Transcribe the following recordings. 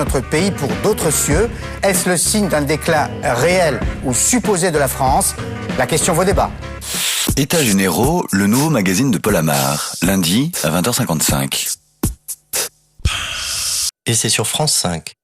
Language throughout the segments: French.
Notre pays pour d'autres cieux. Est-ce le signe d'un déclin réel ou supposé de la France? La question vaut débat. États généraux, le nouveau magazine de Paul Amar, lundi à 20h55. Et c'est sur France 5.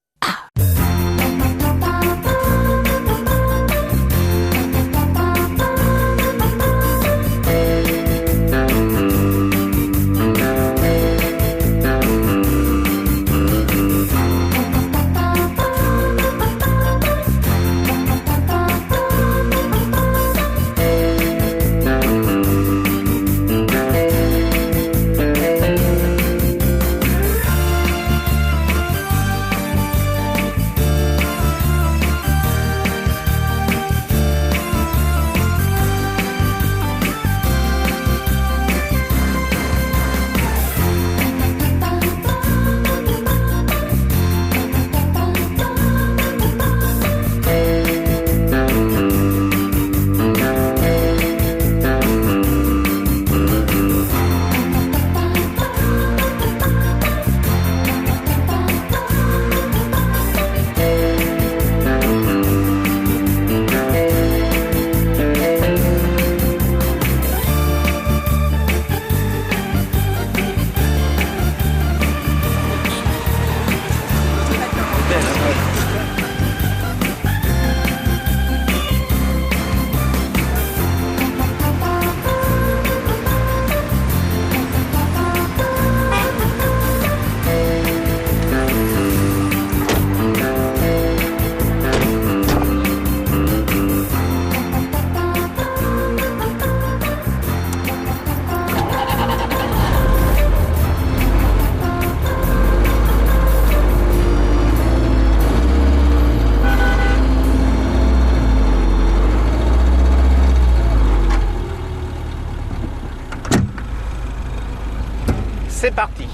C'est parti.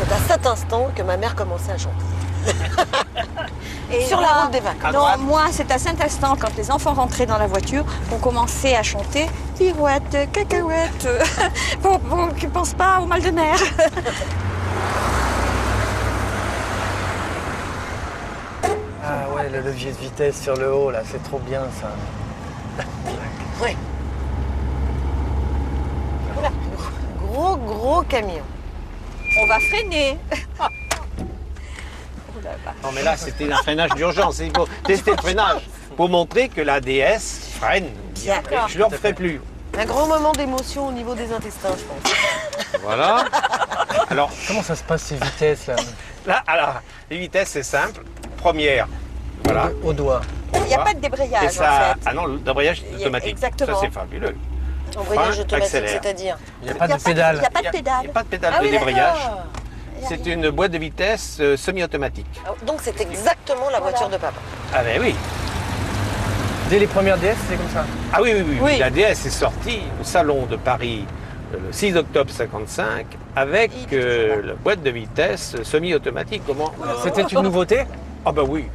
C'est à cet instant que ma mère commençait à chanter. Et Sur la route des vacances. Non, moi, c'est à cet instant, quand les enfants rentraient dans la voiture, qu'on commençait à chanter pirouette, cacahuète, pour qu'ils ne pensent pas au mal de mer. Ah ouais, le levier de vitesse sur le haut, là, c'est trop bien ça. Oui. Voilà. Gros camion. On va freiner. Non mais là c'était un freinage d'urgence. Il faut tester le freinage pour montrer que la DS freine. D'accord. Je ne le referai plus. Un grand moment d'émotion au niveau des intestins, je pense. Voilà. Alors Comment ça se passe ces vitesses là? là, alors, les vitesses c'est simple. Première, voilà. Au doigt. Il n'y a pas de débrayage, Et ça, en fait. ah non, le débrayage Il y a- automatique. exactement. Ça c'est fabuleux. Embrayage Frein, automatique, accélère. c'est-à-dire. Il n'y a pas de Il pédale. n'y a pas de Il pédale. n'y a pas de pédale Ah de oui, débrayage. d'accord. C'est une boîte de vitesse semi-automatique. Donc c'est exactement la voiture de papa. Ah ben oui. Dès les premières DS, c'est comme ça. Ah oui, oui, oui. Oui. La DS est sortie au Salon de Paris le 6 octobre 55 avec la boîte de vitesse semi-automatique. Comment C'était une nouveauté? Ah ben oui.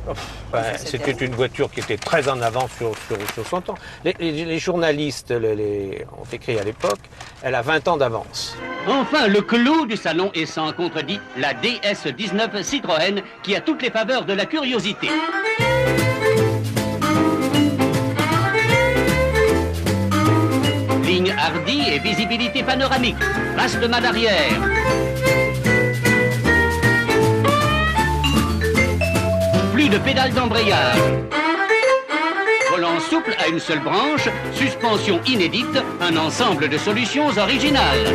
C'était une voiture qui était très en avance sur son temps. Les journalistes ont écrit à l'époque, elle a 20 ans d'avance. Enfin, le clou du salon est sans contredit la DS19 Citroën qui a toutes les faveurs de la curiosité. Ligne hardie et visibilité panoramique. Vaste mât d'arrière. Plus de pédale d'embrayage. Volant souple à une seule branche, suspension inédite, un ensemble de solutions originales.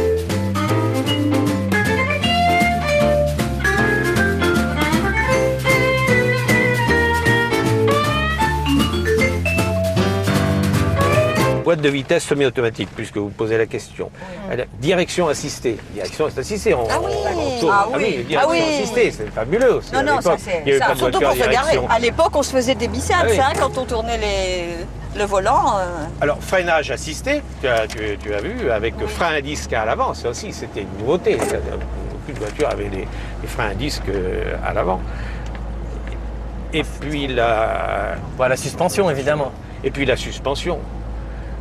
boîte de vitesse semi-automatique, puisque vous posez la question. Direction assistée. Direction assistée, on tourne. Direction assistée, c'est fabuleux aussi. Non, à non, ça l'époque. c'est... Il n'y avait ça, pas de surtout voiture à pour se garer. direction. À l'époque, on se faisait des bissades, Ah oui. quand on tournait le volant. Alors, freinage assisté, tu as vu, avec frein à disque à l'avant, ça aussi, c'était une nouveauté. Beaucoup de voitures avaient des freins à disque à l'avant. Et puis La suspension, évidemment. Et puis la suspension.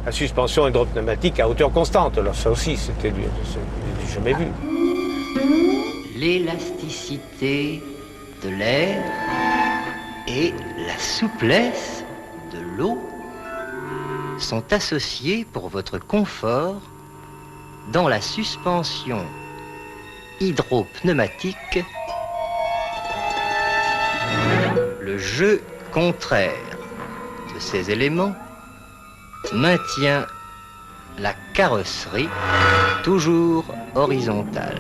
à suspension hydropneumatique à hauteur constante. Alors ça aussi, c'était du jamais vu. L'élasticité de l'air et la souplesse de l'eau sont associés pour votre confort dans la suspension hydropneumatique. Le jeu contraire de ces éléments maintient la carrosserie toujours horizontale.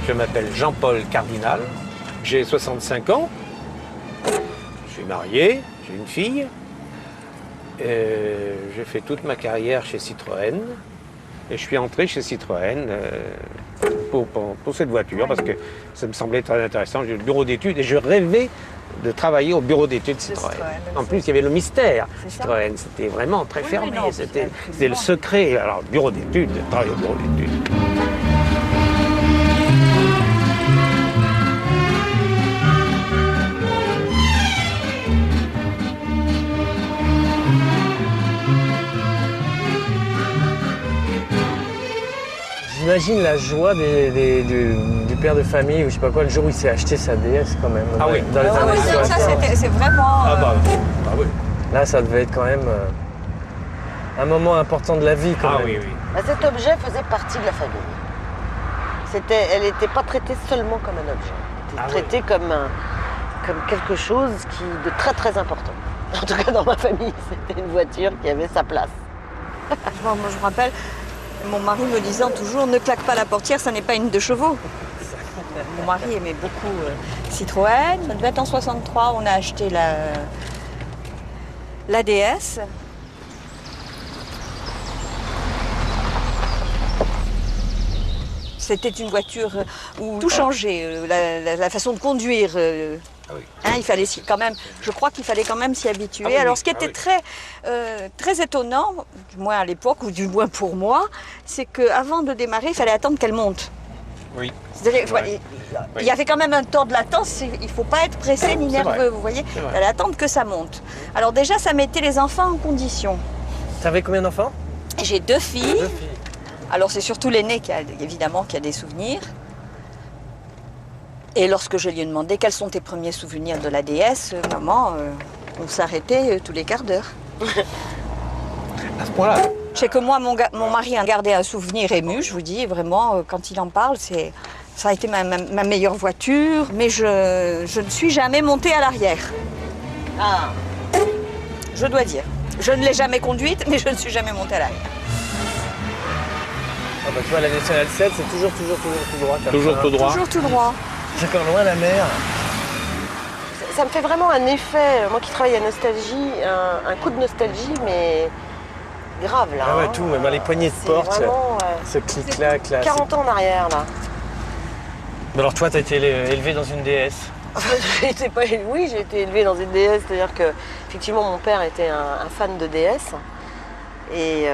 Je m'appelle Jean-Paul Cardinal, j'ai 65 ans, je suis marié, j'ai une fille, j'ai fait toute ma carrière chez Citroën et je suis entré chez Citroën pour cette voiture parce que ça me semblait très intéressant. J'ai le bureau d'études et je rêvais de travailler au bureau d'études Citroën. En plus, il y avait le mystère Citroën, c'était vraiment très fermé, c'était le secret. Alors, bureau d'études, travailler au bureau d'études. J'imagine la joie du père de famille, ou je sais pas quoi, le jour où il s'est acheté sa DS quand même. Ah oui. Dans les années 60. Ça, c'est vraiment... Ah oui. Là, ça devait être quand même un moment important de la vie quand même. Oui, oui. Bah, cet objet faisait partie de la famille. Elle n'était pas traitée seulement comme un objet. Elle était traitée comme quelque chose de très très important. En tout cas, dans ma famille, c'était une voiture qui avait sa place. Moi, je me rappelle, mon mari me disant toujours, ne claque pas la portière, ça n'est pas une 2 chevaux. Mon mari aimait beaucoup Citroën. Ça devait être en 63, on a acheté la DS. C'était une voiture où tout changeait, la façon de conduire. Il fallait quand même, je crois qu'il fallait quand même s'y habituer. Alors ce qui était très étonnant, du moins à l'époque, ou du moins pour moi, c'est qu'avant de démarrer, il fallait attendre qu'elle monte. Oui. C'est-à-dire, il y avait quand même un temps de latence, il ne faut pas être pressé ni nerveux, vous voyez. Il fallait attendre que ça monte. Alors déjà, ça mettait les enfants en condition. Tu avais combien d'enfants? J'ai 2 filles. 2 filles. Alors c'est surtout l'aîné évidemment qui a des souvenirs. Et lorsque je lui ai demandé quels sont tes premiers souvenirs de la DS, maman, on s'arrêtait tous les quarts d'heure. À ce point-là. Je sais que moi, mon mari a gardé un souvenir ému, je vous dis, vraiment, quand il en parle, ça a été ma meilleure voiture, mais je ne suis jamais montée à l'arrière. Ah. Je dois dire. Je ne l'ai jamais conduite, mais je ne suis jamais montée à l'arrière. Ah bah tu vois, la Nationale 7, c'est toujours tout droit. Toujours tout droit. Toujours tout droit. C'est encore loin la mer. Ça me fait vraiment un effet, moi qui travaille à Nostalgie, un coup de nostalgie, mais grave là. Ah ouais, hein. tout, même les poignées de porte, vraiment, ce clic-clac là. 40 ans en arrière là. Mais alors toi, t'as été élevé dans une DS? Oui, j'ai été élevée dans une DS, c'est-à-dire que effectivement mon père était un fan de DS. Et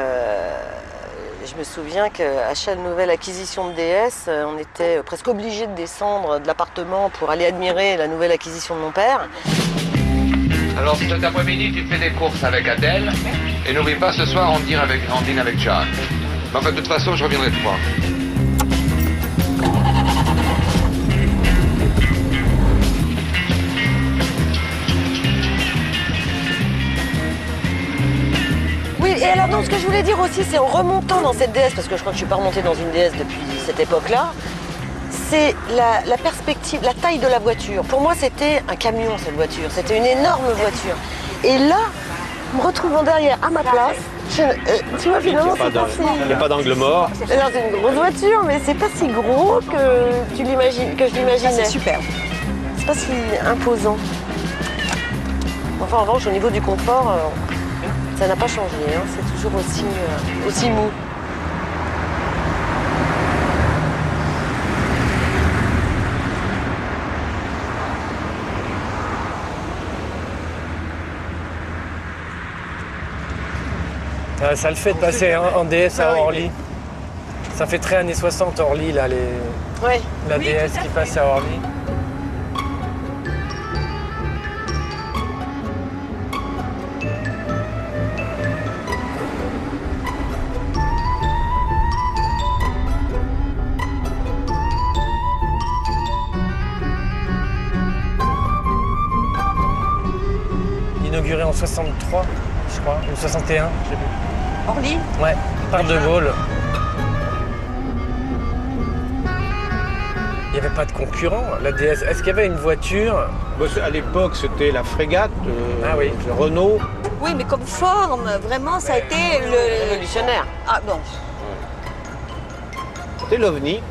je me souviens qu'à chaque nouvelle acquisition de DS, on était presque obligé de descendre de l'appartement pour aller admirer la nouvelle acquisition de mon père. Alors cet après-midi, tu fais des courses avec Adèle. Et n'oublie pas, ce soir, on dîne avec John. Mais enfin, de toute façon, je reviendrai te voir. Oui, et alors non, ce que je voulais dire aussi, c'est en remontant dans cette DS, parce que je crois que je ne suis pas remontée dans une DS depuis cette époque-là, c'est la perspective, la taille de la voiture. Pour moi, c'était un camion, cette voiture. C'était une énorme voiture. Et là, me retrouvant derrière, à ma place, tu vois, finalement, c'est pas si... Il n'y a pas d'angle mort. Alors, c'est une grosse voiture, mais c'est pas si gros que je l'imaginais. C'est super. C'est pas si imposant. Enfin, en revanche, au niveau du confort, ça n'a pas changé. Hein. C'est toujours aussi mou. Ça le fait de passer en DS à Orly. Ça fait très années 60 Orly, là, Ouais. la Oui, déesse tout à qui fait. passe à Orly. Inauguré en 63, je crois, ou 61, je sais plus. Orly. Ouais, par De Gaulle. Il n'y avait pas de concurrent, la DS. Est-ce qu'il y avait une voiture? À l'époque, c'était la frégate Ah oui. de Renault. Oui, mais comme forme, vraiment, ça a été le... Révolutionnaire. Ah bon, C'était l'OVNI.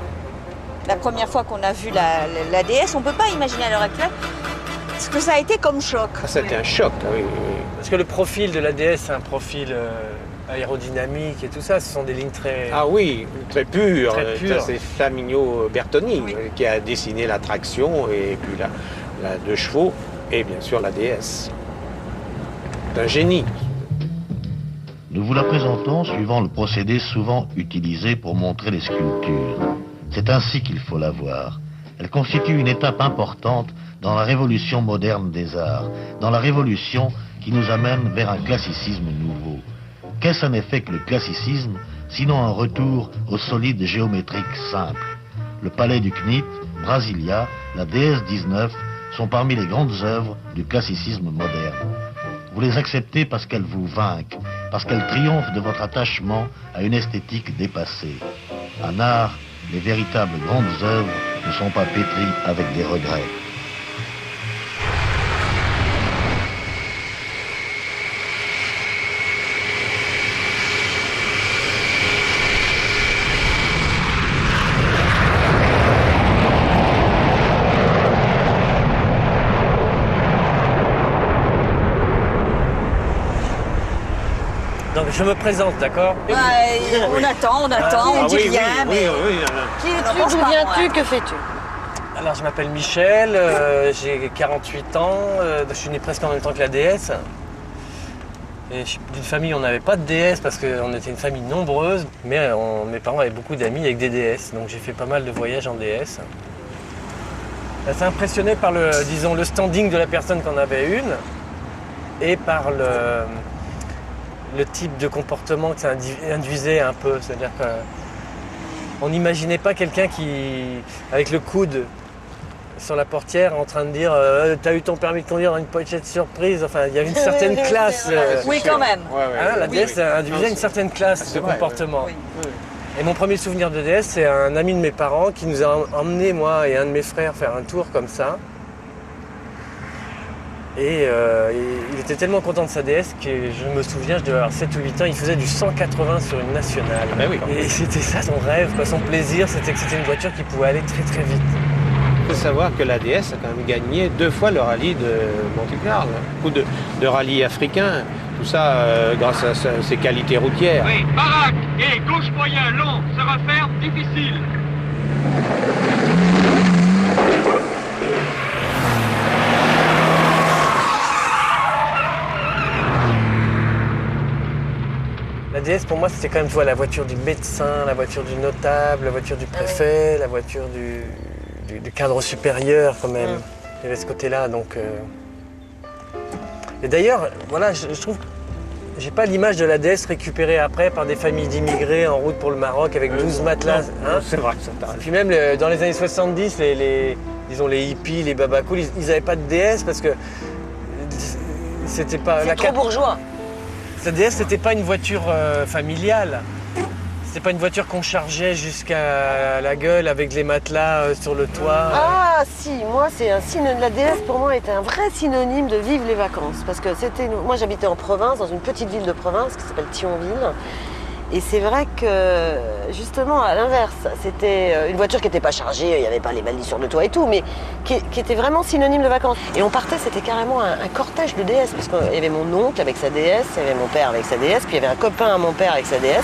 la première fois qu'on a vu la DS, on ne peut pas imaginer à l'heure actuelle ce que ça a été comme choc. Ah, c'était un choc, oui, oui. Parce que le profil de la DS, c'est un profil aérodynamique et tout ça. Ce sont des lignes très... Ah oui, très pur. Très pur. Ça, c'est Flaminio Bertoni qui a dessiné la traction et puis la 2 chevaux et bien sûr la DS. C'est un génie. Nous vous la présentons suivant le procédé souvent utilisé pour montrer les sculptures. C'est ainsi qu'il faut la voir. Elle constitue une étape importante dans la révolution moderne des arts, dans la révolution qui nous amène vers un classicisme nouveau. Qu'est-ce en effet que le classicisme, sinon un retour aux solides géométriques simples? Le palais du Knit, Brasilia, la DS 19 sont parmi les grandes œuvres du classicisme moderne. Vous les acceptez parce qu'elles vous vainquent, parce qu'elles triomphent de votre attachement à une esthétique dépassée. En art, les véritables grandes œuvres ne sont pas pétries avec des regrets. Donc je me présente, d'accord? On attend, on dit rien, mais... Qui On es-tu? pense D'où pas, viens-tu? ouais. Que fais-tu? Alors je m'appelle Michel, j'ai 48 ans, je suis né presque en même temps que la DS. Et je suis d'une famille où on n'avait pas de DS parce qu'on était une famille nombreuse, mais mes parents avaient beaucoup d'amis avec des DS, donc j'ai fait pas mal de voyages en DS. Assez impressionné par le standing de la personne qu'on avait une et par le type de comportement que ça induisait un peu. C'est-à-dire qu'on n'imaginait pas quelqu'un qui, avec le coude sur la portière, en train de dire t'as eu ton permis de conduire dans une pochette surprise. Enfin, il y avait une certaine classe. Oui, quand même. La DS induisait une certaine classe de comportement. Et mon premier souvenir de DS, c'est un ami de mes parents qui nous a emmené, moi et un de mes frères, faire un tour comme ça. Et il était tellement content de sa DS que je me souviens, je devais avoir 7 ou 8 ans, il faisait du 180 sur une nationale. Et c'était ça son rêve, son plaisir, c'était que c'était une voiture qui pouvait aller très très vite. Il faut savoir que la DS a quand même gagné 2 fois le rallye de Monte-Carlo, beaucoup de rallyes africains, tout ça grâce à ses qualités routières. Oui, baraque et gauche moyen long, se referme, difficile. La DS pour moi c'était quand même la voiture du médecin, la voiture du notable, la voiture du préfet, la voiture du cadre supérieur quand même. Il y avait ce côté-là donc. Et d'ailleurs, voilà, je trouve j'ai pas l'image de la DS récupérée après par des familles d'immigrés en route pour le Maroc avec 12 matelas. Hein, c'est vrai que ça t'arrive. Puis même dans les années 70, disons les hippies, les babacools, ils n'avaient pas de DS parce que c'était pas... C'est trop bourgeois. La DS, c'était pas une voiture familiale. C'était pas une voiture qu'on chargeait jusqu'à la gueule avec les matelas sur le toit. Ah si, moi c'est un synonyme. La DS pour moi était un vrai synonyme de vivre les vacances. Parce que moi j'habitais en province, dans une petite ville de province qui s'appelle Thionville. Et c'est vrai que justement à l'inverse, c'était une voiture qui n'était pas chargée, il n'y avait pas les balises sur le toit et tout, mais qui était vraiment synonyme de vacances. Et on partait, c'était carrément un cortège de DS, parce qu'il y avait mon oncle avec sa DS, il y avait mon père avec sa DS, puis il y avait un copain à mon père avec sa DS.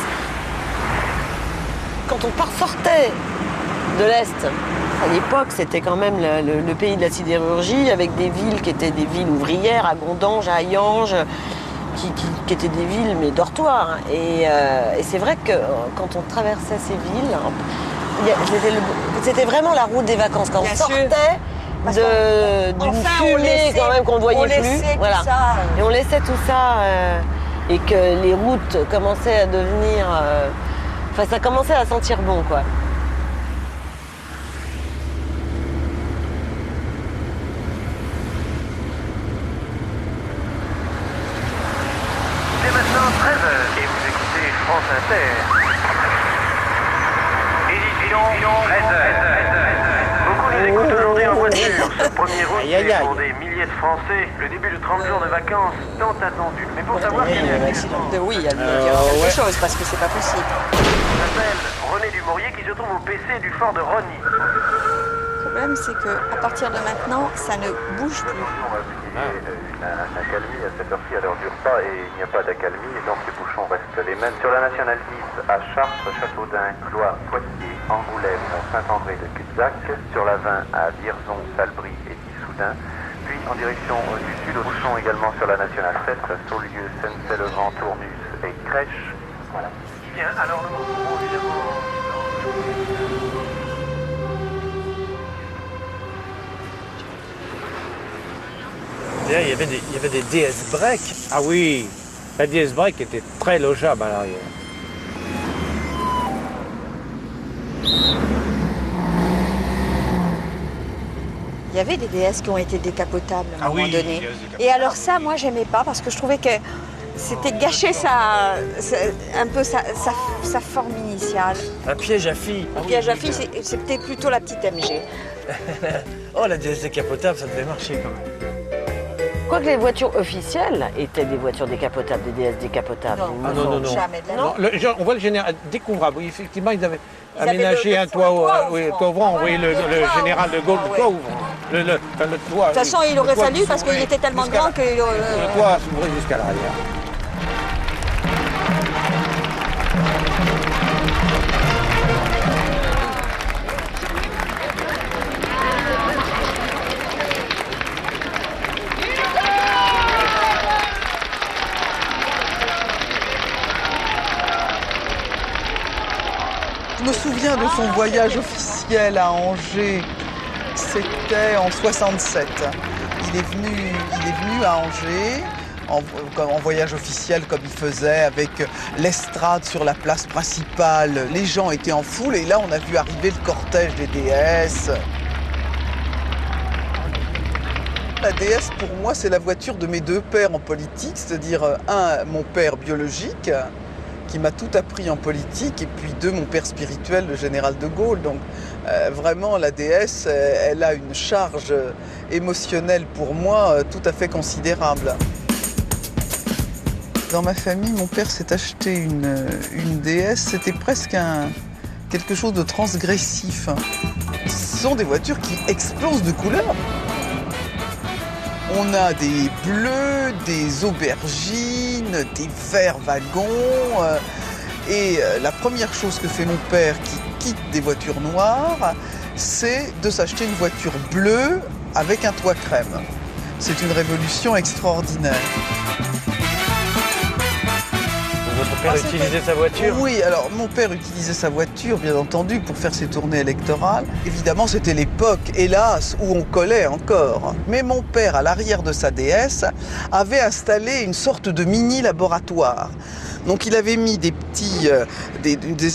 Quand on sortait de l'Est, à l'époque c'était quand même le pays de la sidérurgie, avec des villes qui étaient des villes ouvrières, à Gondange, à Hayange, qui étaient des villes, mais dortoirs. Et c'est vrai que quand on traversait ces villes, c'était vraiment la route des vacances. Quand on sortait d'une fumée quand même qu'on ne voyait plus. Voilà. Et on laissait tout ça. Et que les routes commençaient à devenir... Enfin, ça commençait à sentir bon, quoi. C'est maintenant 13h et vous écoutez France Inter. Édition 13h. Beaucoup nous écoutent aujourd'hui en voiture. Ce 1er août, c'est pour des milliers de Français le début de 30 jours de vacances tant attendu. Mais pour savoir qu'il y a un accident. Oui, il y a quelque chose parce que c'est pas possible. Je m'appelle René Dumouriez qui se trouve au PC du fort de Rosny. Le problème, c'est qu'à partir de maintenant, ça ne bouge plus. Une accalmie à cette heure-ci à l'heure du repas et il n'y a pas d'accalmie et donc les bouchons restent les mêmes. Sur la nationale 10 à Chartres, Châteaudun, Blois, Poitiers, Angoulême, Saint-André de Cutzac. Sur la 20 à Vierzon, Salbris et Issoudun. Puis en direction du sud, au bouchon également sur la nationale 7, Saulieu, Sennecey-le-Vent, Tournus et Crèche. Voilà. Bien, alors nous retrouvons évidemment... Il y avait des DS break. Ah oui, la DS break était très logeable à l'arrière. Il y avait des DS qui ont été décapotables à un moment donné. Et alors ça, moi, j'aimais pas parce que je trouvais que c'était gâcher un peu sa forme initiale. Un piège à filles. Un piège à filles, c'était plutôt la petite MG. Oh, la DS décapotable, ça devait marcher quand même. Quoique les voitures officielles étaient des voitures décapotables, des DS décapotables. Non. Jamais de la vie. On voit le général découvrable. Oui, effectivement, ils avaient aménagé un toit ouvrant. Oui, le général de Gaulle, le toit ouvrant. Le toit. De toute façon, il aurait fallu parce qu'il était tellement grand que... Le toit s'ouvrait jusqu'à l'arrière. Je me souviens de son voyage officiel à Angers. C'était en 67. Il est venu à Angers en voyage officiel comme il faisait avec l'estrade sur la place principale. Les gens étaient en foule et là on a vu arriver le cortège des DS. La DS pour moi c'est la voiture de mes deux pères en politique, c'est-à-dire mon père biologique qui m'a tout appris en politique, et puis mon père spirituel, le général de Gaulle. Donc vraiment, la DS, elle a une charge émotionnelle pour moi tout à fait considérable. Dans ma famille, mon père s'est acheté une DS, c'était presque quelque chose de transgressif. Ce sont des voitures qui explosent de couleurs. On a des bleus, des aubergines, des verts wagons. Et la première chose que fait mon père qui quitte des voitures noires, c'est de s'acheter une voiture bleue avec un toit crème. C'est une révolution extraordinaire. Votre père utilisait sa voiture? Oui, alors mon père utilisait sa voiture, bien entendu, pour faire ses tournées électorales. Évidemment, c'était l'époque, hélas, où on collait encore. Mais mon père, à l'arrière de sa DS, avait installé une sorte de mini-laboratoire. Donc il avait mis des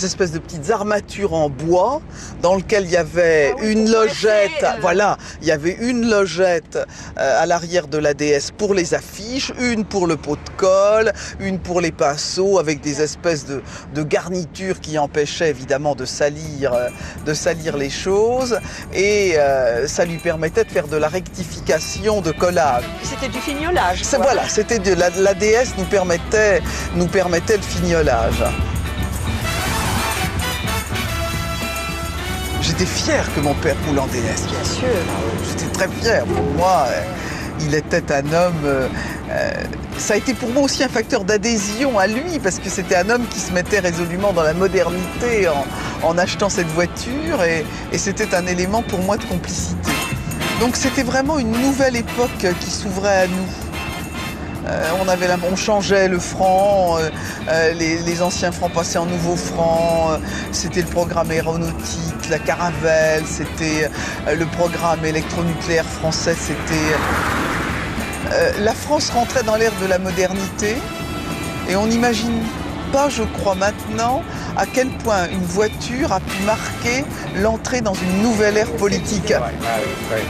espèces de petites armatures en bois dans lesquelles il y avait une logette. Voilà, il y avait une logette à l'arrière de la DS pour les affiches, une pour le pot de colle, une pour les pinceaux avec des espèces de garnitures qui empêchaient évidemment de salir les choses, et ça lui permettait de faire de la rectification de collage. C'était du fignolage. Voilà, c'était la DS nous permettait le fignolage. J'étais fier que mon père roule en DS. Bien sûr. J'étais très fier. Pour moi, il était un homme... ça a été pour moi aussi un facteur d'adhésion à lui, parce que c'était un homme qui se mettait résolument dans la modernité en achetant cette voiture, et c'était un élément pour moi de complicité. Donc c'était vraiment une nouvelle époque qui s'ouvrait à nous. On changeait le franc, les anciens francs passaient en nouveaux francs, c'était le programme aéronautique, la Caravelle, c'était le programme électronucléaire français, la France rentrait dans l'ère de la modernité et on n'imagine pas, je crois maintenant, à quel point une voiture a pu marquer l'entrée dans une nouvelle ère politique.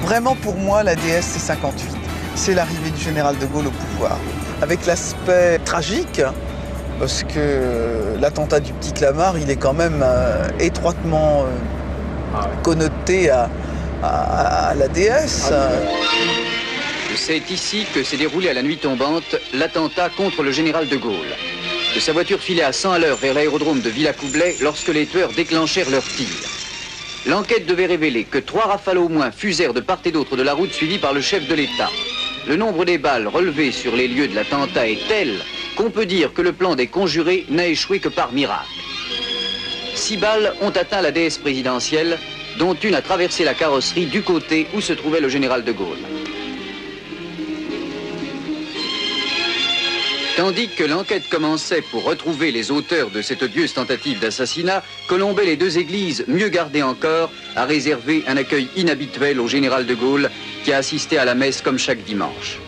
Vraiment, pour moi, la DS, c'est 58. C'est l'arrivée du général de Gaulle au pouvoir. Avec l'aspect tragique, parce que l'attentat du Petit Clamart, il est quand même étroitement connoté à la DS. C'est ici que s'est déroulé à la nuit tombante l'attentat contre le général de Gaulle. Sa voiture filait à 100 à l'heure vers l'aérodrome de Villacoublay lorsque les tueurs déclenchèrent leur tir. L'enquête devait révéler que 3 rafales au moins fusèrent de part et d'autre de la route suivie par le chef de l'État. Le nombre des balles relevées sur les lieux de l'attentat est tel qu'on peut dire que le plan des conjurés n'a échoué que par miracle. 6 balles ont atteint la déesse présidentielle, dont une a traversé la carrosserie du côté où se trouvait le général de Gaulle. Tandis que l'enquête commençait pour retrouver les auteurs de cette odieuse tentative d'assassinat, Colombet, les 2 églises, mieux gardées encore, a réservé un accueil inhabituel au général de Gaulle qui a assisté à la messe comme chaque dimanche.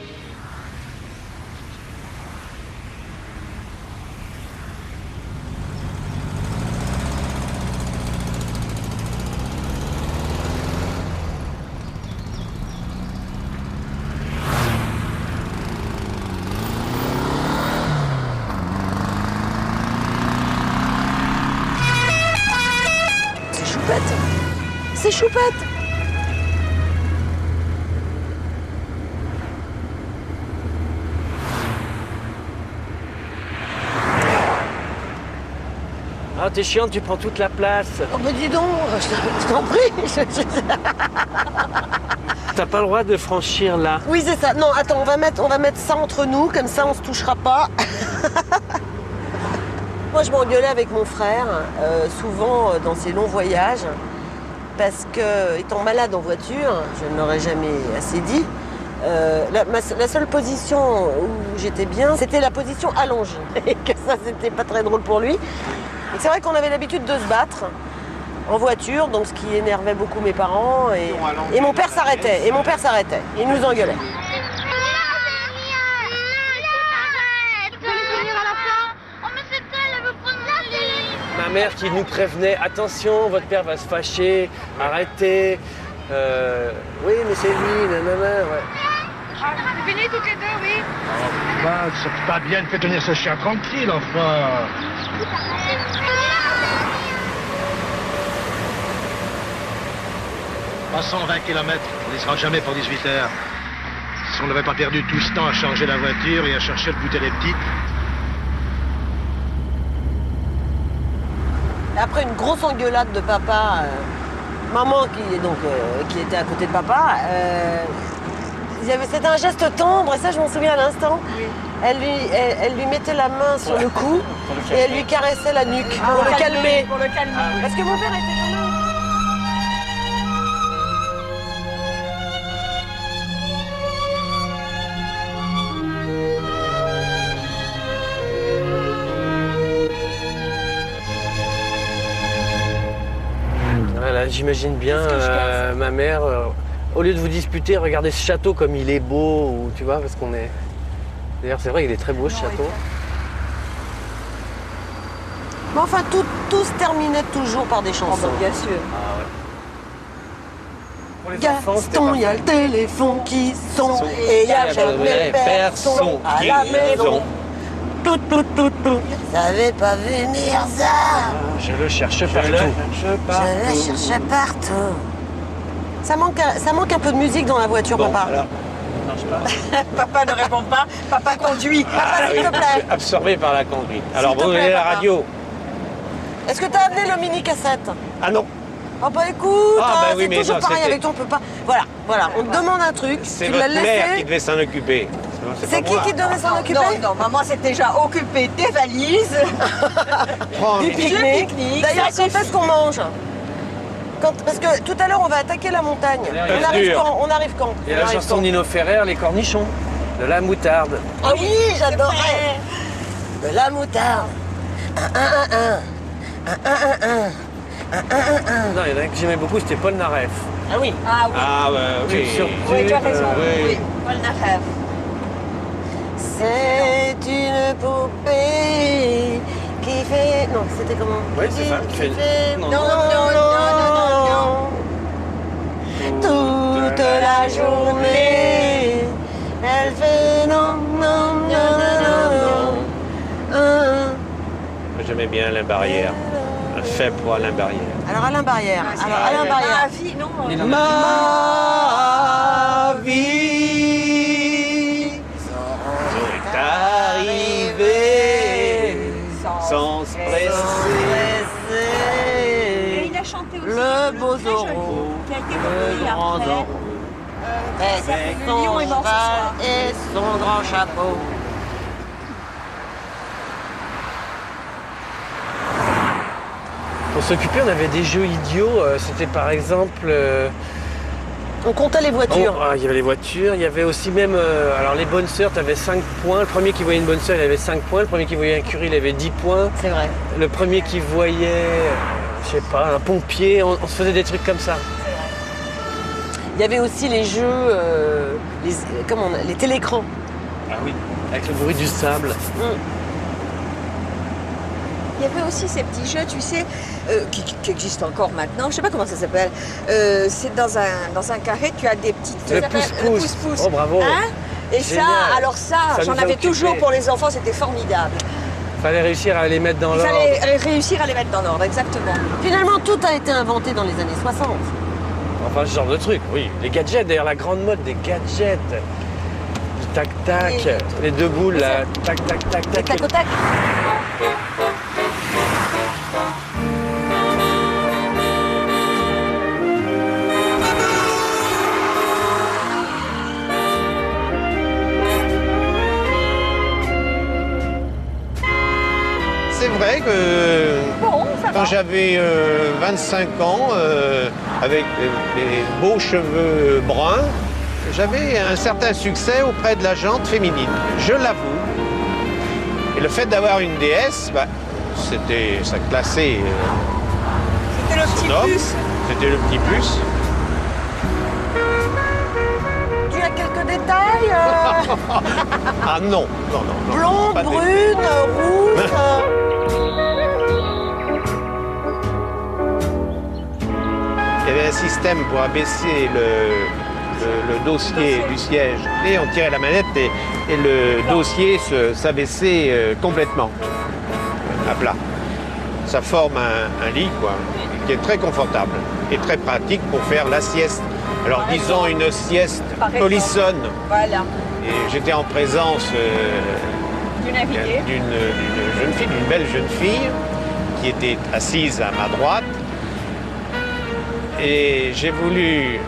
C'est Choupette. Ah, t'es chiante, tu prends toute la place. Oh bah dis donc, je t'en prie. T'as pas le droit de franchir là. Oui, c'est ça. Non, attends, on va mettre ça entre nous, comme ça on se touchera pas. Moi, je m'engueulais avec mon frère, souvent dans ces longs voyages, parce que, étant malade en voiture, je ne l'aurais jamais assez dit, la seule position où j'étais bien, c'était la position allongée. Et que ça, c'était pas très drôle pour lui. Et c'est vrai qu'on avait l'habitude de se battre en voiture, donc ce qui énervait beaucoup mes parents. Et mon père s'arrêtait. Il nous engueulait. Ma mère qui nous prévenait, attention, votre père va se fâcher, arrêtez. Oui, mais c'est lui, nanana, ouais. C'est fini toutes les 2, oui. C'est pas bien de faire tenir ce chien tranquille, enfin. « 320 km, on n'y sera jamais pour 18 heures. Si on n'avait pas perdu tout ce temps à changer la voiture et à chercher le goûter des petites. » Après une grosse engueulade de papa, maman qui était à côté de papa, c'était un geste tendre, et ça je m'en souviens à l'instant. Oui. Elle lui mettait la main sur le cou et elle lui caressait la nuque pour le calmer. Pour le calmer. Parce que mon père était quand même... Voilà, j'imagine bien ma mère, au lieu de vous disputer, regardez ce château comme il est beau, ou, tu vois, parce qu'on est... D'ailleurs, c'est vrai, il est très beau ce château. Mais enfin, tout se terminait toujours par des chansons. Bien sûr. Ah ouais. Gaston, il y a le téléphone qui sonne et il n'y a jamais personne à la maison. Tout. Je savais pas venir ça. Je le cherche partout. Je le cherche partout. Ça manque un peu de musique dans la voiture, bon, papa. Alors, Papa ne répond pas. Papa conduit. Papa, s'il te plaît. Absorbé par la conduite. Alors, vous voulez la radio? Est-ce que tu as amené le mini-cassette? Ah non. Oh bah écoute, oui, c'est toujours pareil avec toi, on peut pas... Voilà, on te demande un truc, c'est tu l'as votre laissé... mère qui devait s'en occuper. C'est qui devait s'en occuper? Non, maman s'est déjà occupée des valises, du pique-nique. D'ailleurs, quand est-ce qu'on mange? Parce que tout à l'heure, on va attaquer la montagne. On arrive quand? Et la chanson de Nino Ferrer, les cornichons. De la moutarde. Ah oui, j'adorais. De la moutarde. Non, il y en a un que j'aimais beaucoup, c'était Paul Naref. Ah oui. Ah oui. Ah, oui. Oui, tu as raison. oui. Paul Naref. C'est une poupée qui fait... Non, c'était comment? Oui, c'est ça. Qui fait... Non, non, non. Toute la journée, elle fait non, non, non, non, non. J'aimais bien Alain Barrière. Un fait pour Alain Barrière. Alors Alain Barrière. Alors Alain Barrière. Ma vie, non. Ma vie est arrivée sans se presser. Et il a chanté aussi Le beau très Zorro, joli, qui a été le repris grand après. Zorro, avec Le lion est son mort ce cheval soir. et son grand chapeau. Pour s'occuper, on avait des jeux idiots. C'était par exemple... On comptait les voitures. Il y avait les voitures, il y avait aussi même... alors les bonnes sœurs, tu avais 5 points. Le premier qui voyait une bonne sœur, il avait 5 points. Le premier qui voyait un curé, il avait 10 points. C'est vrai. Le premier qui voyait, je sais pas, un pompier, on se faisait des trucs comme ça. Il y avait aussi les jeux, les télécrans. Ah oui, avec le bruit du sable. Il y avait aussi ces petits jeux, tu sais, qui existent encore maintenant. Je ne sais pas comment ça s'appelle. C'est dans un carré, tu as des petites... Le pouce-pouce. Oh, bravo. Hein? Et Génial. ça, alors ça j'en nous a avais occupés. toujours pour les enfants, c'était formidable. Fallait réussir à les mettre dans Il l'ordre. fallait réussir à les mettre dans l'ordre, exactement. Finalement, tout a été inventé dans les années 60. Enfin, ce genre de truc, oui. Les gadgets, d'ailleurs, la grande mode des gadgets. Du tac-tac, les deux boules, là. Tac-tac-tac-tac. Le tac au tac. C'est vrai que quand j'avais 25 ans, avec les beaux cheveux bruns, j'avais un certain succès auprès de la gente féminine. Je l'avoue. Et le fait d'avoir une déesse, ça classait. C'était le petit plus. C'était le petit plus. Tu as quelques détails Ah non, non, non. non blonde, pas de détails. brune, rouge. Il y avait un système pour abaisser le dossier du siège et on tirait la manette et le dossier s'abaissait complètement à plat. Ça forme un lit quoi, qui est très confortable et très pratique pour faire la sieste. Alors disons une sieste polissonne. Voilà. Et j'étais en présence D'une invitée. d'une jeune fille, d'une belle jeune fille qui était assise à ma droite. Et j'ai voulu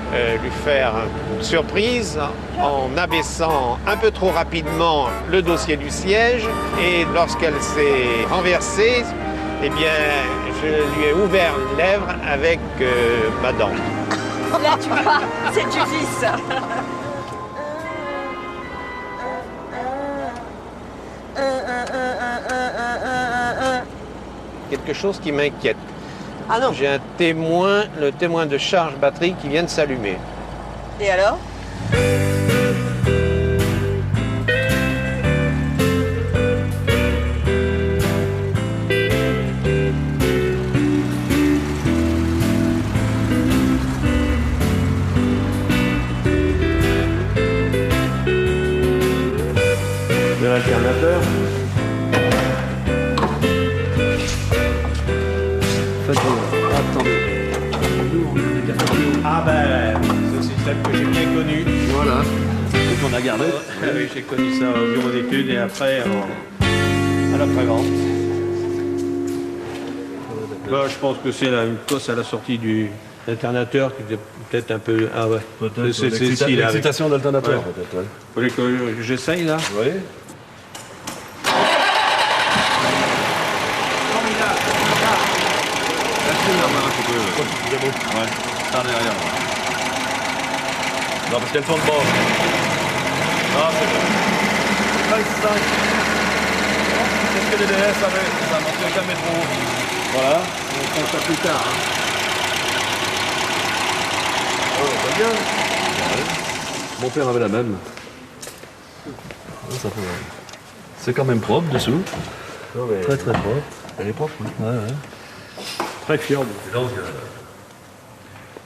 lui faire une surprise en abaissant un peu trop rapidement le dossier du siège. Et lorsqu'elle s'est renversée, eh bien, je lui ai ouvert les lèvres avec ma dent. Là, tu vois, c'est du vice. Quelque chose qui m'inquiète. Ah non. J'ai un témoin, le témoin de charge batterie qui vient de s'allumer. Et alors? De l'alternateur. Attendez. Ah ben, c'est un système que j'ai bien connu. Voilà. Donc on a gardé. Oui, j'ai connu ça au bureau d'études et après à l'après-vente. Bah, je pense que c'est une cosse à la sortie du alternateur qui était peut-être un peu... Ah ouais. Peut-être C'est celle-ci, là, avec- l'excitation d'alternateur, Ouais. peut-être. Ouais. Vous voulez que j'essaye là? Oui. Ouais, par derrière. Non, parce qu'elle tourne pas. Ah, c'est bon. C'est ce que les DS avaient. Ça montait jamais trop haut. Voilà. On prend ça plus tard. Oh, bien. Mon père avait la même. Ça fait... C'est quand même propre dessous. Non, mais... Très très propre. Elle est propre, oui. Ouais. Très fiable. Donc,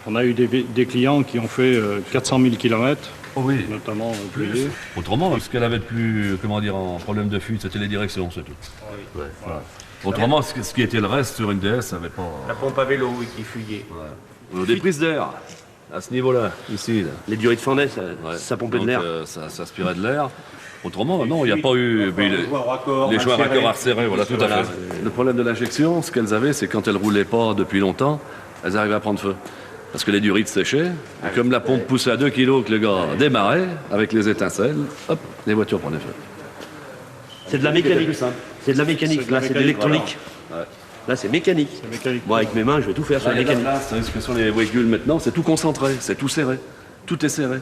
on a eu des clients qui ont fait 400 000 km, oui. Notamment Montpellier. Autrement, ce qu'elle avait de plus, comment dire, en problème de fuite, c'était les directions, c'est tout. Oui. Ouais, voilà. Autrement, ce qui était le reste sur une DS, ça n'avait pas... La pompe à vélo, oui, qui fuyait. Ouais. Des prises d'air, à ce niveau-là, ici. Là. Les durées de fenêtre, ça pompait de l'air. Ça aspirait de l'air. Autrement, non, il n'y a pas eu... Les choix raccords à resserrer, voilà, tout à fait. Le problème de l'injection, ce qu'elles avaient, c'est quand elles ne roulaient pas depuis longtemps, elles arrivaient à prendre feu. Parce que les durites séchaient, et comme la pompe poussait à 2 kg que le gars démarrait, avec les étincelles, hop, les voitures prenaient feu. C'est de la mécanique. C'est de la mécanique, là c'est de l'électronique. Voilà. Ouais. Là c'est mécanique. Moi avec mes mains, je vais tout faire sur la mécanique. Parce que sur les véhicules maintenant, c'est tout concentré, c'est tout serré. Tout est serré.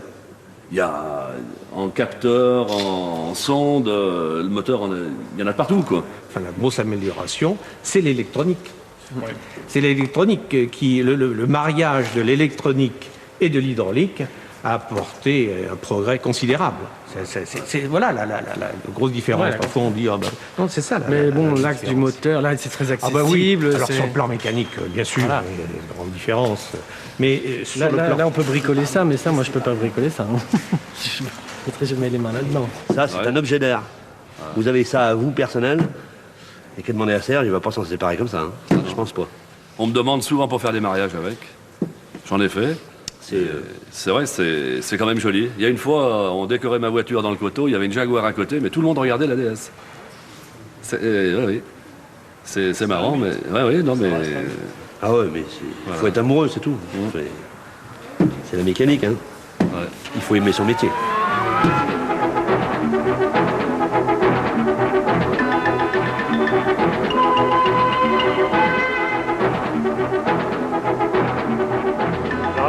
Il y a en capteur, en sonde, le moteur, il y en a partout, quoi. Enfin, la grosse amélioration, c'est l'électronique. Ouais. C'est l'électronique qui, le mariage de l'électronique et de l'hydraulique a apporté un progrès considérable. C'est voilà la grosse différence. Ouais, parfois on dit non, c'est ça. Mais bon, l'axe du moteur, là, c'est très accessible. Ah bah oui. Alors sur le plan mécanique, bien sûr, voilà. Il y a une grande différence. Mais sur là, on peut bricoler ça, mais ça, moi, je peux pas bricoler ça. Hein. Je ne mettrai jamais les mains là-dedans. Ça, c'est un objet d'air. Vous avez ça à vous, personnel, et qu'à demander à Serge, il va pas s'en séparer comme ça. Hein. Je pense pas. On me demande souvent pour faire des mariages avec. J'en ai fait. C'est vrai, c'est quand même joli. Il y a une fois, on décorait ma voiture dans le coteau, il y avait une Jaguar à côté, mais tout le monde regardait la DS. Oui. C'est marrant, mais... Oui, non, mais... Ah ouais, mais il faut être amoureux, c'est tout. C'est la mécanique, hein. Ouais. Il faut aimer son métier.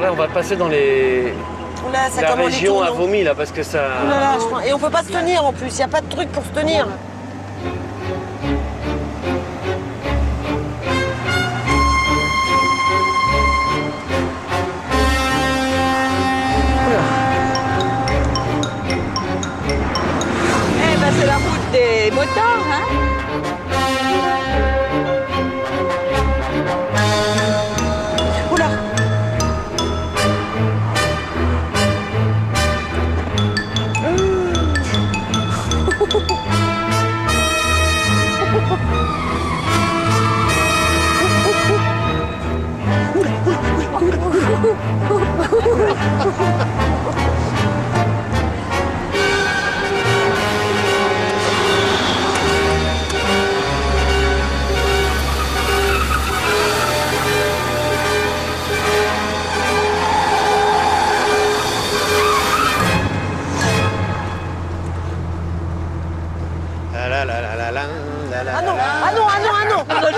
On va passer dans les... Là, ça la région à vomi, là, parce que ça... Là, et on peut pas se tenir en plus, il n'y a pas de truc pour se tenir. Eh ben, c'est la route des motards, hein.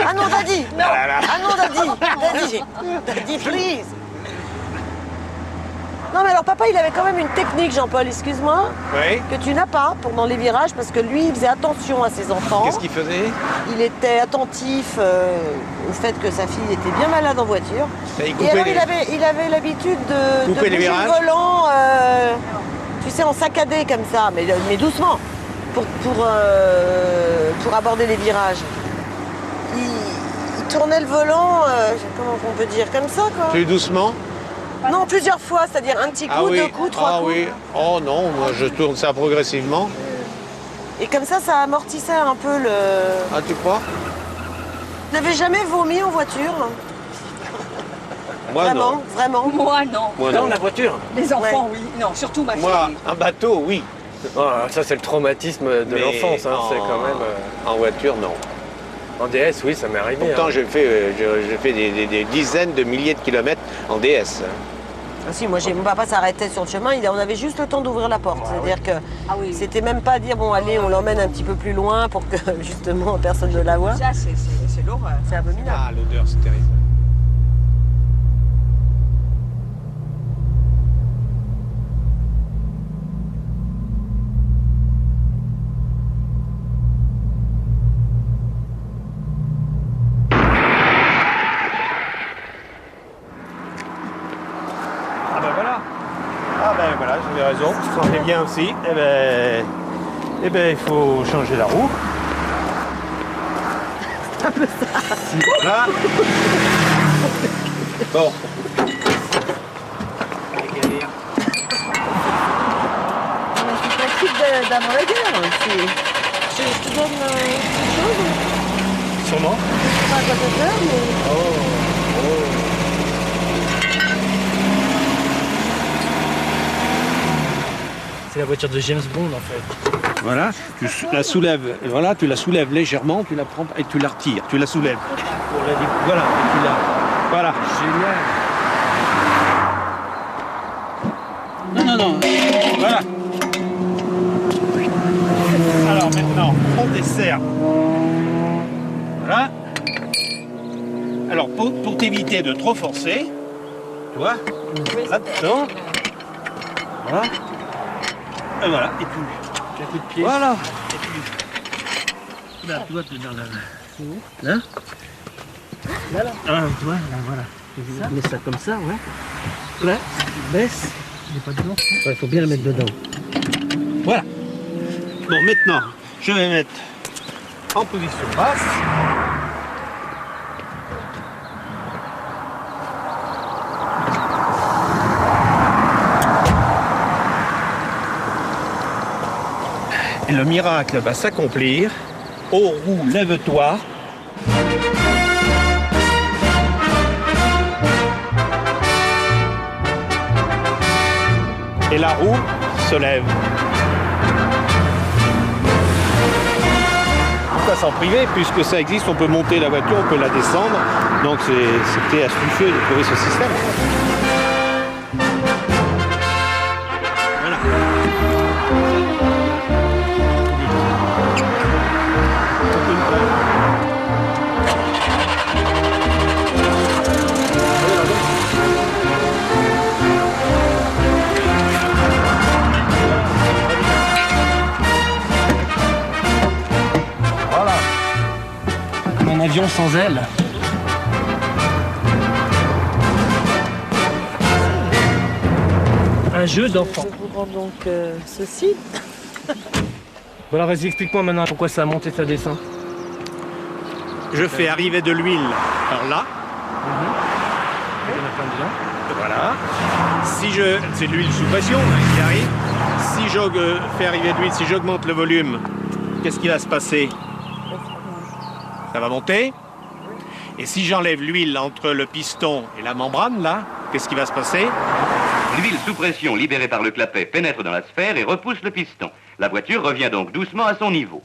Ah non, Daddy, non. Ah non, Daddy, please. Non, mais alors papa, il avait quand même une technique, Jean-Paul, excuse-moi, oui. Que tu n'as pas pendant les virages, parce que lui, il faisait attention à ses enfants. Qu'est-ce qu'il faisait? Il était attentif au fait que sa fille était bien malade en voiture. Et alors, il avait l'habitude de bouger le volant, tu sais, en saccadé comme ça, mais doucement, pour aborder les virages. Il tournait le volant, comment on peut dire, comme ça, quoi. Plus doucement? Non, plusieurs fois, c'est-à-dire un petit coup, deux coups, trois coups. Ah oui, oh non, moi je tourne ça progressivement. Et comme ça amortissait un peu le... Ah, tu crois? Vous n'avez jamais vomi en voiture? Moi vraiment, non. Vraiment? Moi non. Moi non, la voiture? Les enfants, oui. Non, surtout ma fille. Moi, un bateau, oui. Oh, ça, c'est le traumatisme de l'enfance, hein. C'est quand même... En voiture, non. En DS, oui, ça m'est arrivé. Pourtant, j'ai fait des dizaines de milliers de kilomètres en DS. Ah si, moi, mon papa s'arrêtait sur le chemin, on avait juste le temps d'ouvrir la porte. C'est-à-dire que c'était même pas dire, bon, allez, on l'emmène un petit peu plus loin pour que, justement, personne ne la voie. Ça, c'est l'horreur. C'est abominable. Ah, l'odeur, c'est terrible. bien aussi, eh ben, il faut changer la roue. C'est un peu ça. Voilà. Bon. C'est un type d'un raider. Je te donne une chose. Sûrement. Pas à quoi ça sert, mais... C'est la voiture de James Bond en fait. Voilà, tu la soulèves, voilà, tu la soulèves légèrement, tu la prends et tu la retires, tu la soulèves. Voilà, et tu la... Voilà. Génial. Non, voilà. Alors maintenant, on desserre. Voilà. Alors pour t'éviter de trop forcer, tu vois, là-dedans, voilà. Et voilà, et puis un coup de pied. Voilà. Et puis là, tu vois, tu es dans la... Là. Là. Ah, tu vois, là, voilà. Ça. Mets ça comme ça, ouais. Là, tu baisses. Il n'est pas dedans. Il faut bien le mettre dedans. Voilà. Bon, maintenant, je vais mettre en position basse. Et le miracle va s'accomplir. Aux roues, lève-toi. Et la roue se lève. Pourquoi s'en priver? Puisque ça existe, on peut monter la voiture, on peut la descendre. Donc c'était astucieux de trouver ce système. Voilà. Un avion sans ailes. Un jeu d'enfant. Je vous rends donc ceci. Bon alors vas-y, explique-moi maintenant pourquoi ça monte et ça descend. Je fais arriver de l'huile par là. Voilà. Si je... C'est de l'huile sous pression qui arrive. Si je fais arriver de l'huile, si j'augmente le volume, qu'est-ce qui va se passer? Ça va monter. Et si j'enlève l'huile entre le piston et la membrane, là, qu'est-ce qui va se passer? L'huile sous pression libérée par le clapet pénètre dans la sphère et repousse le piston. La voiture revient donc doucement à son niveau.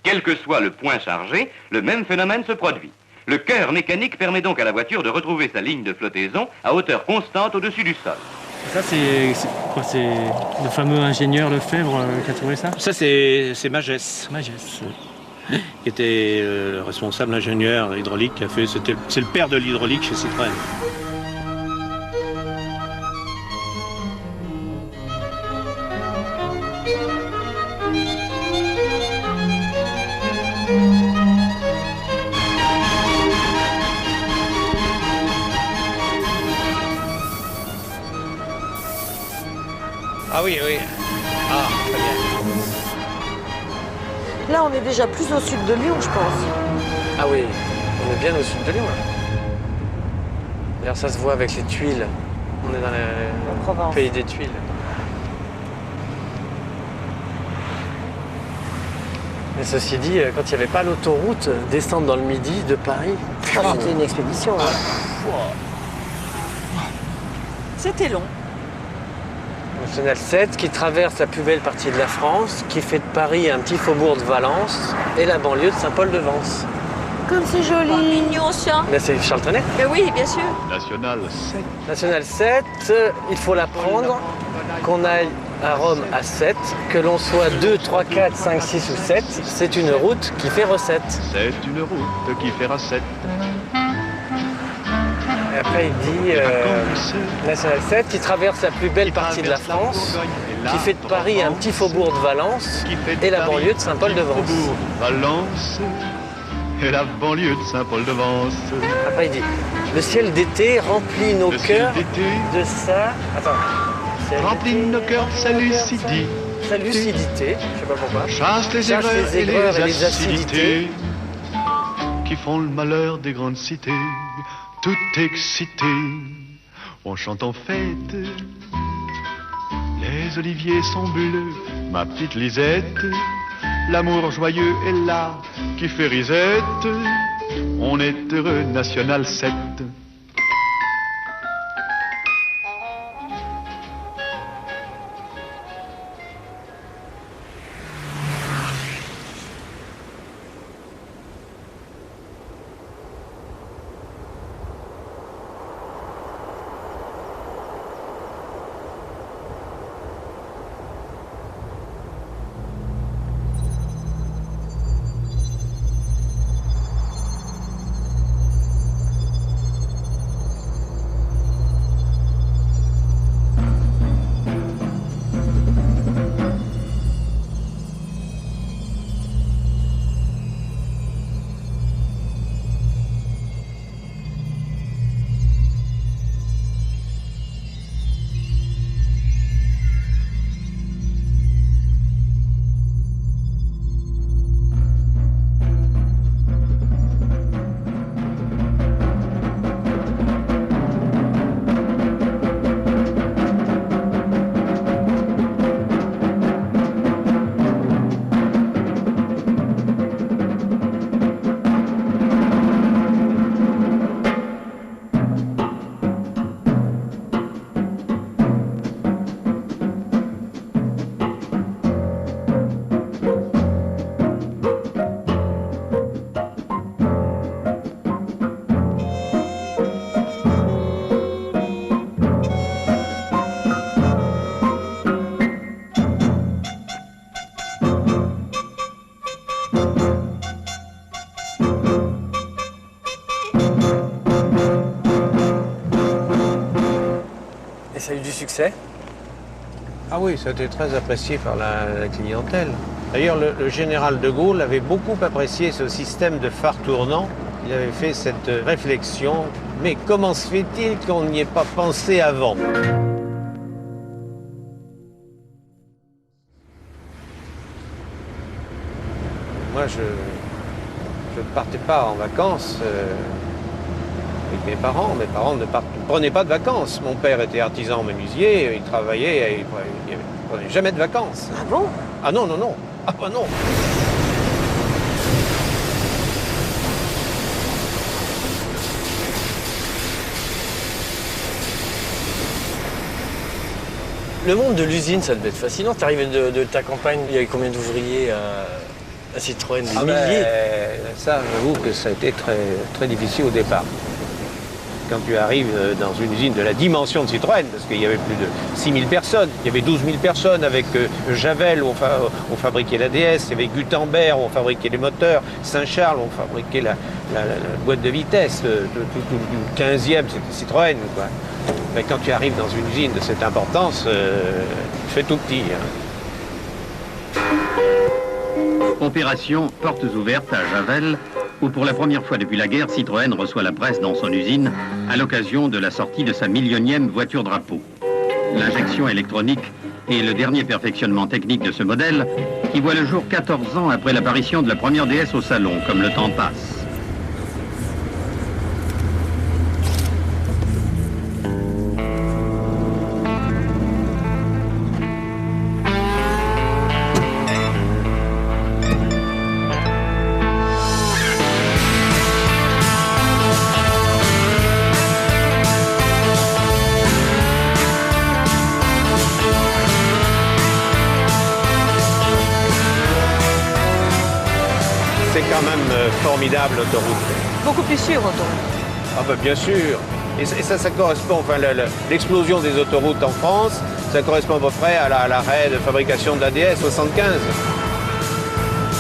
Quel que soit le point chargé, le même phénomène se produit. Le cœur mécanique permet donc à la voiture de retrouver sa ligne de flottaison à hauteur constante au-dessus du sol. Ça, c'est quoi? C'est le fameux ingénieur Lefebvre qui a trouvé ça? Ça, c'est Magès. Magès. Qui était le responsable ingénieur hydraulique qui a fait... C'est le père de l'hydraulique chez Citroën. Ah oui, oui. Ah, très bien. Là, on est déjà plus au sud de Lyon, je pense. Ah oui, on est bien au sud de Lyon. D'ailleurs, ça se voit avec les tuiles. On est dans le pays des tuiles. Mais ceci dit, quand il n'y avait pas l'autoroute, descendre dans le Midi de Paris... C'était une expédition. C'était long. National 7 qui traverse la plus belle partie de la France, qui fait de Paris un petit faubourg de Valence et la banlieue de Saint-Paul-de-Vence. Comme c'est joli. Oh, mignon ça. Là, c'est Charles Trenet. Mais oui, bien sûr. National 7. National 7, il faut la prendre, qu'on aille à Rome à 7, que l'on soit 2, 3, 4, 5, 6 ou 7, c'est une route qui fait recette. C'est une route qui fait recette. Et après, il dit National 7 qui traverse la plus belle partie de la France, qui fait de Paris un petit faubourg de Valence et la banlieue de Saint-Paul-de-Vence. Valence et la banlieue de Saint-Paul-de-Vence. Après, il dit le ciel d'été remplit nos cœurs de sa... Attends. remplit nos cœurs de sa lucidité. Sa lucidité, je sais pas pourquoi. Chasse les erreurs et les acidités qui font le malheur des grandes cités. Tout excité, on chante en fête. Les oliviers sont bleus, ma petite Lisette. L'amour joyeux est là qui fait risette. On est heureux, National 7. Ça a eu du succès? Ah oui, ça a été très apprécié par la clientèle. D'ailleurs, le général de Gaulle avait beaucoup apprécié ce système de phare tournant. Il avait fait cette réflexion. Mais comment se fait-il qu'on n'y ait pas pensé avant? Moi, je ne partais pas en vacances avec mes parents. Mes parents ne prenaient pas de vacances. Mon père était artisan menuisier, il travaillait, il ne prenait jamais de vacances. Ah bon? Ah non, non, non. Ah bah non. Le monde de l'usine, ça devait être fascinant. Tu arrivais de ta campagne, il y avait combien d'ouvriers à Citroën? Des milliers? Ça, j'avoue que ça a été très, très difficile au départ. Quand tu arrives dans une usine de la dimension de Citroën, parce qu'il y avait plus de 6000 personnes, il y avait 12 000 personnes avec Javel où on fabriquait la DS, il y avait Gutenberg où on fabriquait les moteurs, Saint-Charles où on fabriquait la boîte de vitesse, tout le 15e c'était Citroën, quoi. Mais quand tu arrives dans une usine de cette importance, tu fais tout petit. Hein. Opération Portes ouvertes à Javel, où pour la première fois depuis la guerre, Citroën reçoit la presse dans son usine à l'occasion de la sortie de sa millionième voiture drapeau. L'injection électronique est le dernier perfectionnement technique de ce modèle qui voit le jour 14 ans après l'apparition de la première DS au salon, comme le temps passe. C'est quand même formidable l'autoroute. Beaucoup plus sûr, autoroute. Ah ben bien sûr. Et ça correspond, enfin l'explosion des autoroutes en France, ça correspond à peu près à l'arrêt de fabrication de la DS 75.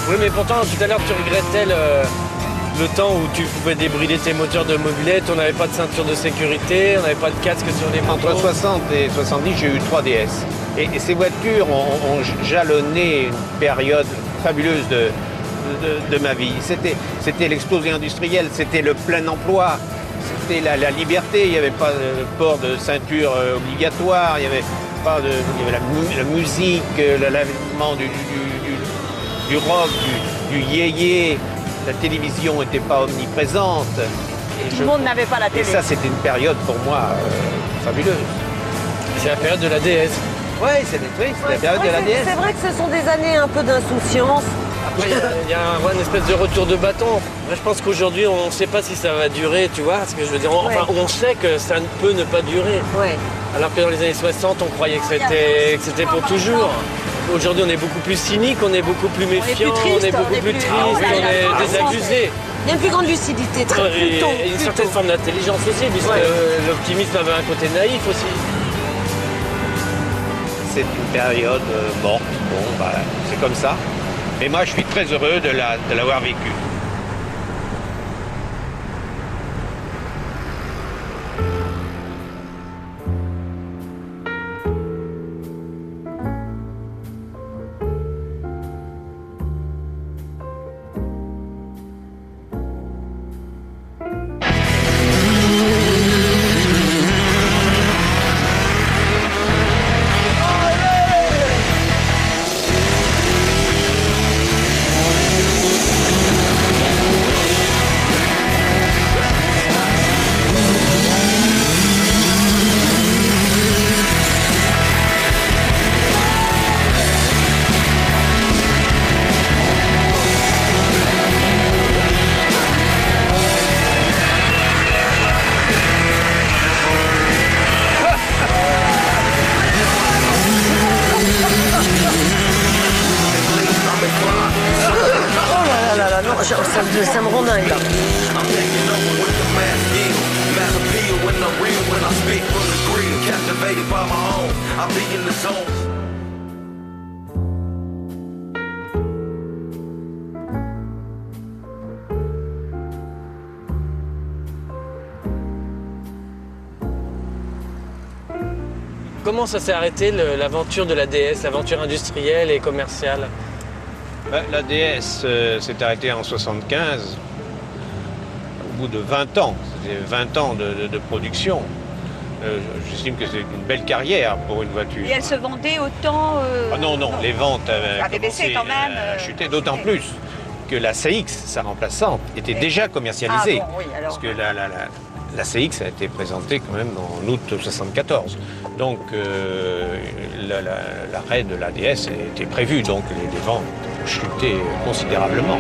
Oui, mais pourtant, tout à l'heure, tu regrettais le temps où tu pouvais débrider tes moteurs de mobilette, on n'avait pas de ceinture de sécurité, on n'avait pas de casque sur les motos. Entre 60 et 70, j'ai eu 3 DS. Et ces voitures ont jalonné une période fabuleuse de ma vie. C'était l'explosion industrielle, c'était le plein emploi, c'était la liberté, il n'y avait pas de port de ceinture obligatoire, il y avait pas de la musique, l'avènement du rock, du yéyé. La télévision n'était pas omniprésente. Tout le monde n'avait pas la télé. Et ça, c'était une période pour moi fabuleuse. C'est la période de la déesse. Oui, c'est la période de la déesse. C'est vrai que ce sont des années un peu d'insouciance. Après, il y a une espèce de retour de bâton. Moi, je pense qu'aujourd'hui, on ne sait pas si ça va durer, tu vois ce que je veux dire. Enfin, on sait que ça ne peut ne pas durer. Ouais. Alors que dans les années 60, on croyait que c'était pour toujours. Aujourd'hui, on est beaucoup plus cynique, on est beaucoup plus méfiant, on est beaucoup plus triste, on est désabusé. Il y a une plus grande lucidité, très plus tôt. Et une certaine forme d'intelligence aussi, puisque l'optimisme avait un côté naïf aussi. C'est une période morte, bon, c'est comme ça. Mais moi, je suis très heureux de l'avoir vécu. Ça me rend dingue là. Comment ça s'est arrêté l'aventure de la DS, l'aventure industrielle et commerciale? La DS s'est arrêtée en 1975, au bout de 20 ans. C'était 20 ans de production. J'estime que c'est une belle carrière pour une voiture. Et elle se vendait autant non, les ventes avaient baissé quand même. chuté, d'autant plus que la CX, sa remplaçante, était déjà commercialisée. Ah bon, oui, alors... Parce que la CX a été présentée quand même en août 1974. Donc l'arrêt de la DS était prévu, donc les ventes ont chuté considérablement.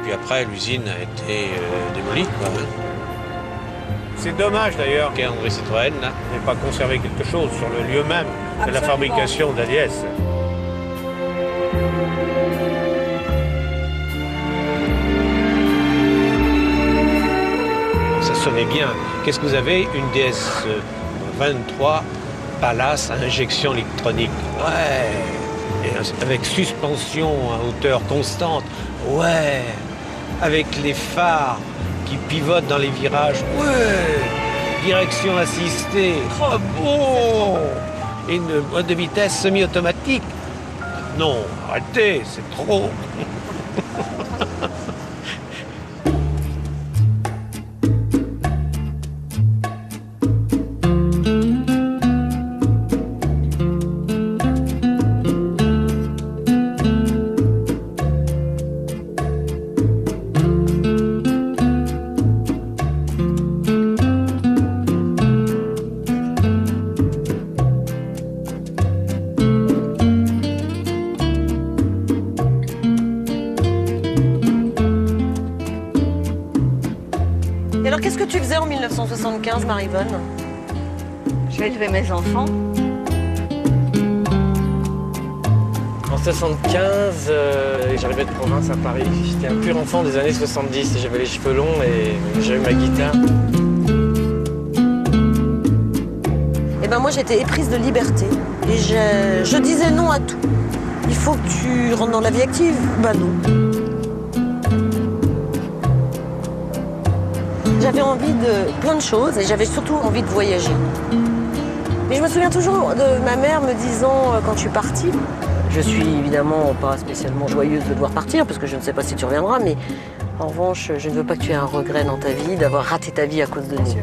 Puis après, l'usine a été démolie, quoi. C'est dommage d'ailleurs qu'André Citroën n'ait pas conservé quelque chose sur le lieu même de la fabrication d'ADS. Ça sonnait bien. Qu'est-ce que vous avez? Une DS 23 Palace à injection électronique. Ouais. Et avec suspension à hauteur constante. Ouais. Avec les phares qui pivotent dans les virages. Ouais. Direction assistée. Ah bon. Et une boîte de vitesse semi-automatique. Non, arrêtez, c'est trop. Et alors, qu'est-ce que tu faisais en 1975, Marie-Vonne? Je élevais mes enfants. En 75, j'arrivais de province à Paris. J'étais un pur enfant des années 70. J'avais les cheveux longs et j'avais ma guitare. Eh ben moi, j'étais éprise de liberté. Et je disais non à tout. Il faut que tu rentres dans la vie active. Ben non. J'avais envie de plein de choses et j'avais surtout envie de voyager. Et je me souviens toujours de ma mère me disant, quand je suis partie, je suis évidemment pas spécialement joyeuse de devoir partir, parce que je ne sais pas si tu reviendras, mais en revanche, je ne veux pas que tu aies un regret dans ta vie, d'avoir raté ta vie à cause de nous.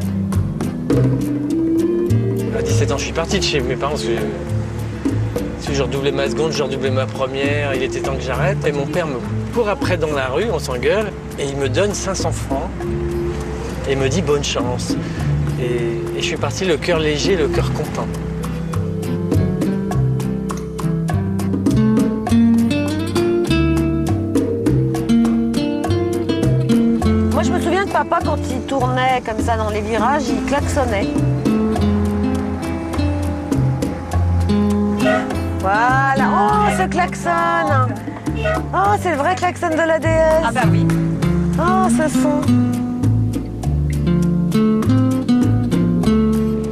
À 17 ans, je suis parti de chez mes parents, parce que je redoublais ma seconde, je redoublais ma première, il était temps que j'arrête. Et mon père me court après dans la rue, on s'engueule, et il me donne 500 francs, et il me dit bonne chance. Et je suis parti le cœur léger, le cœur content. Moi, je me souviens que papa, quand il tournait comme ça dans les virages, il klaxonnait. Voilà. Oh, ce klaxon. Oh, c'est le vrai klaxon de la DS. Ah bah oui. Oh, ce son.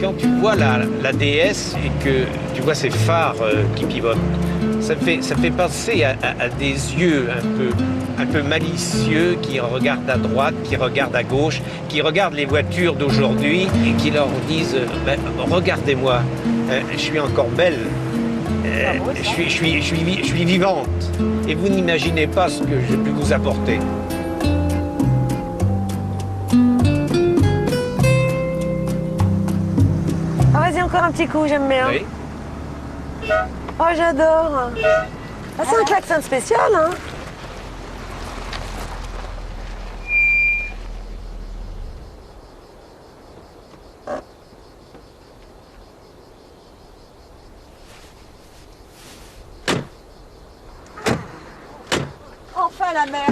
Quand tu vois la DS et que tu vois ces phares qui pivotent, ça fait penser à des yeux un peu malicieux qui regardent à droite, qui regardent à gauche, qui regardent les voitures d'aujourd'hui et qui leur disent regardez-moi, je suis encore belle. Je suis vivante et vous n'imaginez pas ce que je peux vous apporter. Ah, vas-y, encore un petit coup, j'aime bien. Oui. Oh, j'adore. Ah, c'est un klaxon spécial, hein. Enfin la mer.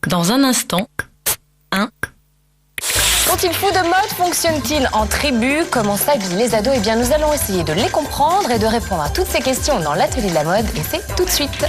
Dans un instant, Quand il fout de mode, fonctionne-t-il en tribu? Comment s'habillent les ados? Eh bien, nous allons essayer de les comprendre et de répondre à toutes ces questions dans l'atelier de la mode, et c'est tout de suite.